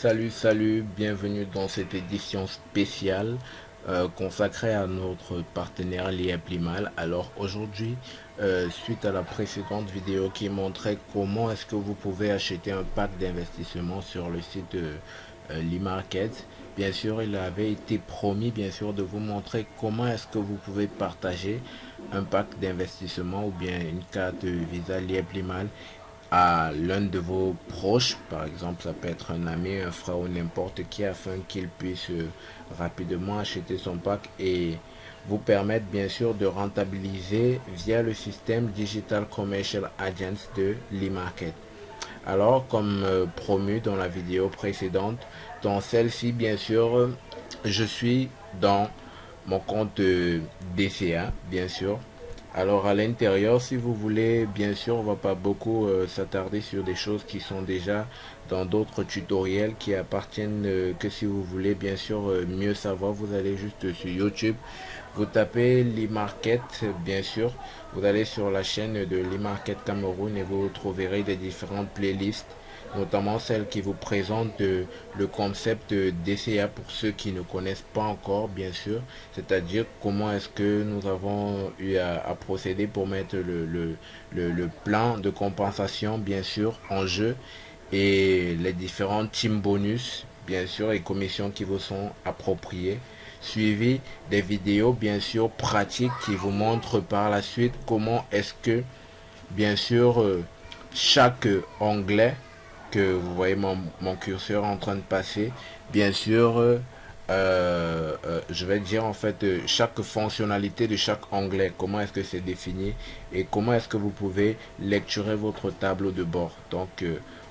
Salut, bienvenue dans cette édition spéciale consacrée à notre partenaire Liaplimal. Alors aujourd'hui, suite à la précédente vidéo qui montrait comment est-ce que vous pouvez acheter un pack d'investissement sur le site de l'e-market, bien sûr, il avait été promis bien sûr de vous montrer comment est-ce que vous pouvez partager un pack d'investissement ou bien une carte Visa Liaplimal à l'un de vos proches, par exemple ça peut être un ami, un frère ou n'importe qui, afin qu'il puisse rapidement acheter son pack et vous permettre bien sûr de rentabiliser via le système Digital Commercial Agents de l'e-market. Alors comme promu dans la vidéo précédente, dans celle-ci bien sûr je suis dans mon compte DCA bien sûr. Alors à l'intérieur, si vous voulez, bien sûr, on va pas beaucoup s'attarder sur des choses qui sont déjà dans d'autres tutoriels qui appartiennent que si vous voulez bien sûr mieux savoir, vous allez juste sur YouTube, vous tapez l'e-market, bien sûr, vous allez sur la chaîne de l'e-market Cameroun et vous trouverez des différentes playlists, notamment celle qui vous présente le concept DCA pour ceux qui ne connaissent pas encore, bien sûr, c'est-à-dire comment est-ce que nous avons eu à procéder pour mettre le plan de compensation, bien sûr, en jeu et les différents team bonus, bien sûr, et commissions qui vous sont appropriées, suivi des vidéos, bien sûr, pratiques qui vous montrent par la suite comment est-ce que, bien sûr, chaque onglet que vous voyez mon curseur en train de passer, bien sûr, je vais dire en fait chaque fonctionnalité de chaque onglet, comment est-ce que c'est défini et comment est-ce que vous pouvez lecturer votre tableau de bord. Donc,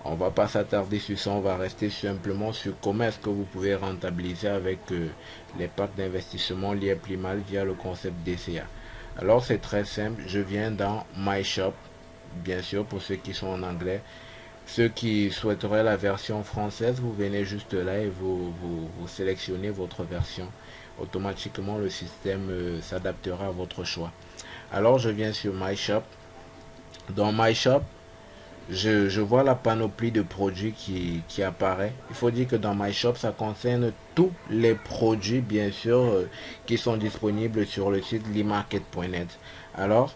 on va pas s'attarder sur ça, on va rester simplement sur comment est-ce que vous pouvez rentabiliser avec les packs d'investissement liés plus mal via le concept DCA. Alors, c'est très simple, je viens dans My Shop, bien sûr, pour ceux qui sont en anglais. Ceux qui souhaiteraient la version française, vous venez juste là et vous sélectionnez votre version. Automatiquement, le système s'adaptera à votre choix. Alors, je viens sur My Shop. Dans My Shop, je vois la panoplie de produits qui apparaît. Il faut dire que dans My Shop, ça concerne tous les produits, bien sûr, qui sont disponibles sur le site limarket.net. Alors,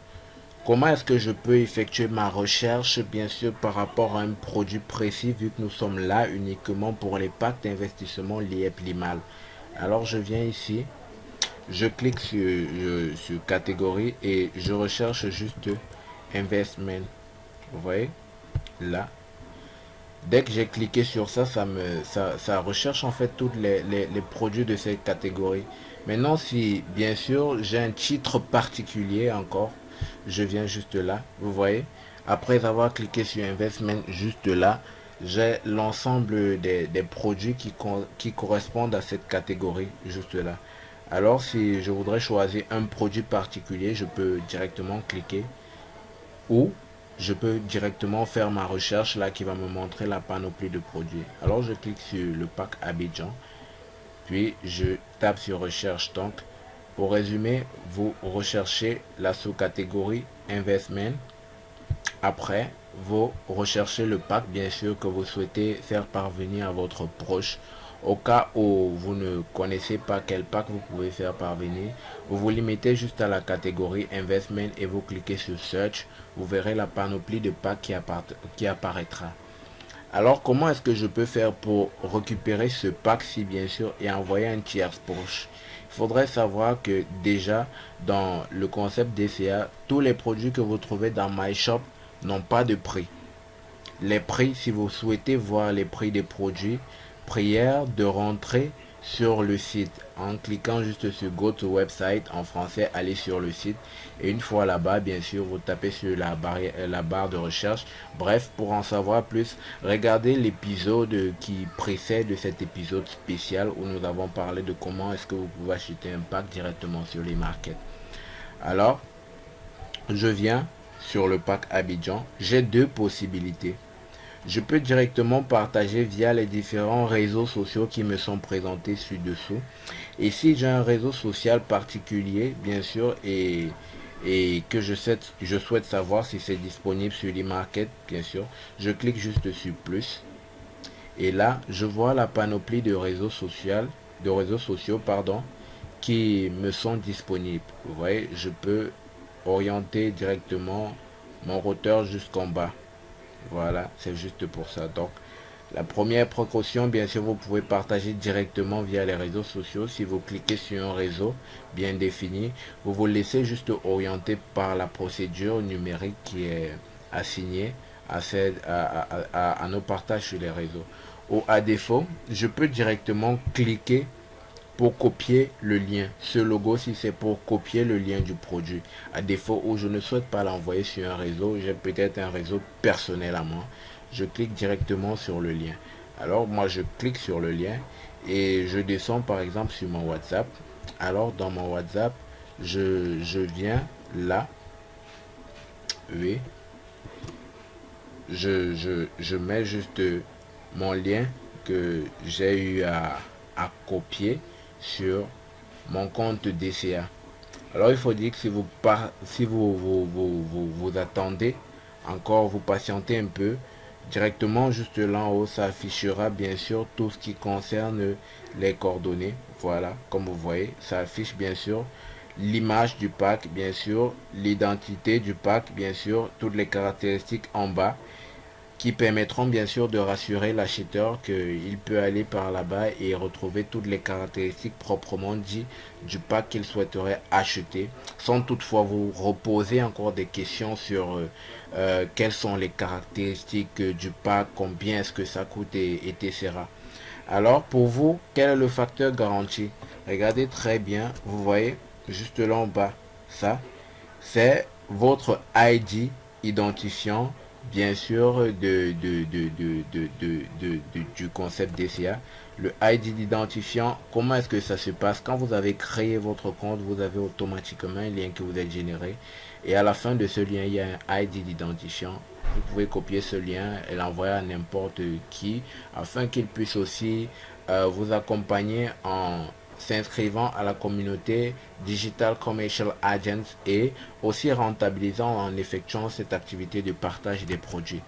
comment est-ce que je peux effectuer ma recherche, bien sûr, par rapport à un produit précis, vu que nous sommes là uniquement pour les packs d'investissement liés Limal. Alors, je viens ici, je clique sur catégorie et je recherche juste investment. Vous voyez, là. Dès que j'ai cliqué sur ça, ça recherche en fait tous les produits de cette catégorie. Maintenant, si bien sûr j'ai un titre particulier encore, je viens juste là, vous voyez. Après avoir cliqué sur Investment juste là, j'ai l'ensemble des produits qui correspondent à cette catégorie juste là. Alors si je voudrais choisir un produit particulier, je peux directement cliquer ou je peux directement faire ma recherche là qui va me montrer la panoplie de produits. Alors je clique sur le pack Abidjan, puis je tape sur recherche. Donc pour résumer, vous recherchez la sous-catégorie Investment. Après, vous recherchez le pack bien sûr que vous souhaitez faire parvenir à votre proche. Au cas où vous ne connaissez pas quel pack vous pouvez faire parvenir, vous vous limitez juste à la catégorie Investment et vous cliquez sur Search. Vous verrez la panoplie de packs qui apparaîtra. Alors, comment est-ce que je peux faire pour récupérer ce pack-ci, bien sûr, et envoyer un tiers proche? Il faudrait savoir que déjà, dans le concept DCA, tous les produits que vous trouvez dans My Shop n'ont pas de prix. Les prix, si vous souhaitez voir les prix des produits, prière de rentrer sur le site en cliquant juste sur Go to Website en français, allez sur le site et une fois là-bas, bien sûr, vous tapez sur la barre de recherche. Bref, pour en savoir plus, regardez l'épisode qui précède cet épisode spécial où nous avons parlé de comment est-ce que vous pouvez acheter un pack directement sur les markets. Alors, je viens sur le pack Abidjan, j'ai deux possibilités. Je peux directement partager via les différents réseaux sociaux qui me sont présentés ci-dessous. Et si j'ai un réseau social particulier, bien sûr, et que je souhaite savoir si c'est disponible sur l'e-market, bien sûr, je clique juste sur plus. Et là, je vois la panoplie de réseaux sociaux, pardon, qui me sont disponibles. Vous voyez, je peux orienter directement mon routeur jusqu'en bas. Voilà, c'est juste pour ça. Donc, la première précaution, bien sûr, vous pouvez partager directement via les réseaux sociaux. Si vous cliquez sur un réseau bien défini, vous vous laissez juste orienter par la procédure numérique qui est assignée à nos partages sur les réseaux. Ou à défaut, je peux directement cliquer pour copier le lien. Ce logo, si c'est pour copier le lien du produit. À défaut où je ne souhaite pas l'envoyer sur un réseau, j'ai peut-être un réseau personnel à moi. Je clique directement sur le lien. Alors moi, je clique sur le lien et je descends par exemple sur mon WhatsApp. Alors dans mon WhatsApp, je viens là. Oui, je mets juste mon lien que j'ai eu à copier sur mon compte DCA. Alors il faut dire que si vous attendez encore, vous patientez un peu, directement juste là en haut, ça affichera bien sûr tout ce qui concerne les coordonnées. Voilà, comme vous voyez, ça affiche bien sûr l'image du pack, bien sûr, l'identité du pack, bien sûr, toutes les caractéristiques en bas qui permettront bien sûr de rassurer l'acheteur qu'il peut aller par là-bas et retrouver toutes les caractéristiques proprement dit du pack qu'il souhaiterait acheter, sans toutefois vous reposer encore des questions sur quelles sont les caractéristiques du pack, combien est-ce que ça coûte, etc. Alors pour vous, quel est le facteur garanti? Regardez très bien, vous voyez juste là en bas, ça c'est votre ID identifiant bien sûr du concept DCA. Le ID d'identifiant, comment est-ce que ça se passe? Quand vous avez créé votre compte, vous avez automatiquement un lien que vous êtes généré. Et à la fin de ce lien, il y a un ID d'identifiant. Vous pouvez copier ce lien et l'envoyer à n'importe qui afin qu'il puisse aussi vous accompagner en s'inscrivant à la communauté Digital Commercial Agents et aussi rentabilisant en effectuant cette activité de partage des produits.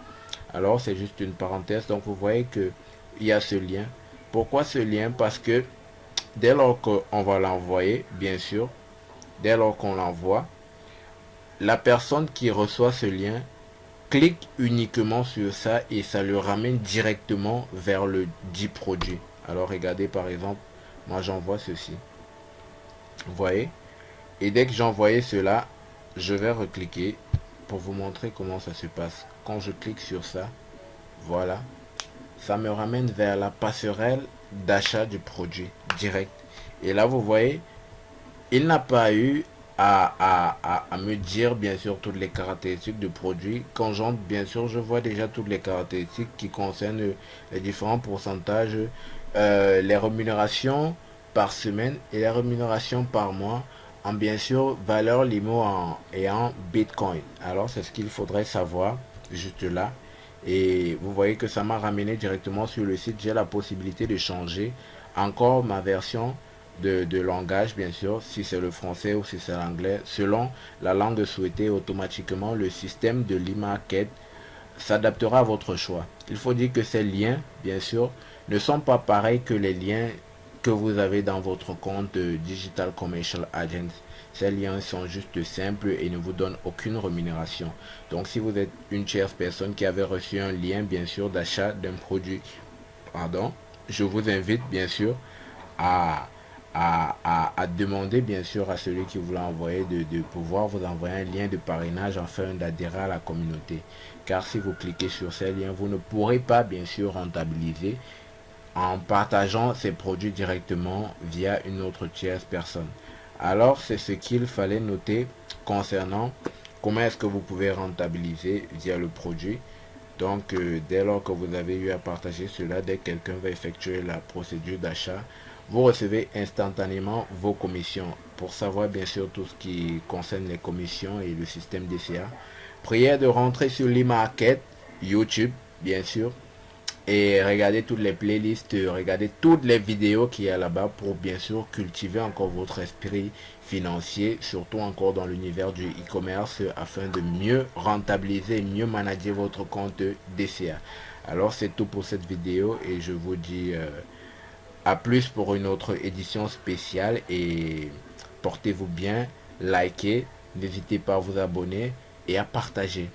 Alors c'est juste une parenthèse, donc vous voyez que il y a ce lien. Pourquoi ce lien? Parce que dès lors qu'on va l'envoyer, bien sûr, dès lors qu'on l'envoie, la personne qui reçoit ce lien clique uniquement sur ça et ça le ramène directement vers le dit produit. Alors regardez par exemple, moi j'envoie ceci. Vous voyez? Et dès que j'envoyais cela, je vais recliquer pour vous montrer comment ça se passe. Quand je clique sur ça, voilà, ça me ramène vers la passerelle d'achat du produit direct. Et là, vous voyez, il n'a pas eu à me dire bien sûr toutes les caractéristiques du produit. Quand j'entre, bien sûr, je vois déjà toutes les caractéristiques qui concernent les différents pourcentages, les rémunérations par semaine et les rémunérations par mois en bien sûr valeur limo et en bitcoin. Alors c'est ce qu'il faudrait savoir juste là. Et vous voyez que ça m'a ramené directement sur le site. J'ai la possibilité de changer encore ma version de langage, bien sûr, si c'est le français ou si c'est l'anglais. Selon la langue souhaitée, automatiquement, le système de l'e-market s'adaptera à votre choix. Il faut dire que ces liens, bien sûr, ne sont pas pareils que les liens que vous avez dans votre compte Digital Commercial Agent. Ces liens sont juste simples et ne vous donnent aucune rémunération. Donc si vous êtes une tierce personne qui avait reçu un lien, bien sûr, d'achat d'un produit, pardon, je vous invite bien sûr à, à demander bien sûr à celui qui vous l'a envoyé de pouvoir vous envoyer un lien de parrainage afin d'adhérer à la communauté. Car si vous cliquez sur ces liens, vous ne pourrez pas bien sûr rentabiliser en partageant ces produits directement via une autre tierce personne. Alors c'est ce qu'il fallait noter concernant comment est-ce que vous pouvez rentabiliser via le produit. Donc dès lors que vous avez eu à partager cela, dès que quelqu'un va effectuer la procédure d'achat, vous recevez instantanément vos commissions. Pour savoir bien sûr tout ce qui concerne les commissions et le système DCA, prière de rentrer sur l'e-market, YouTube bien sûr, et regardez toutes les playlists, regardez toutes les vidéos qu'il y a là-bas pour bien sûr cultiver encore votre esprit financier, surtout encore dans l'univers du e-commerce afin de mieux rentabiliser, mieux manager votre compte DCA. Alors c'est tout pour cette vidéo et je vous dis à plus pour une autre édition spéciale et portez-vous bien, likez, n'hésitez pas à vous abonner et à partager.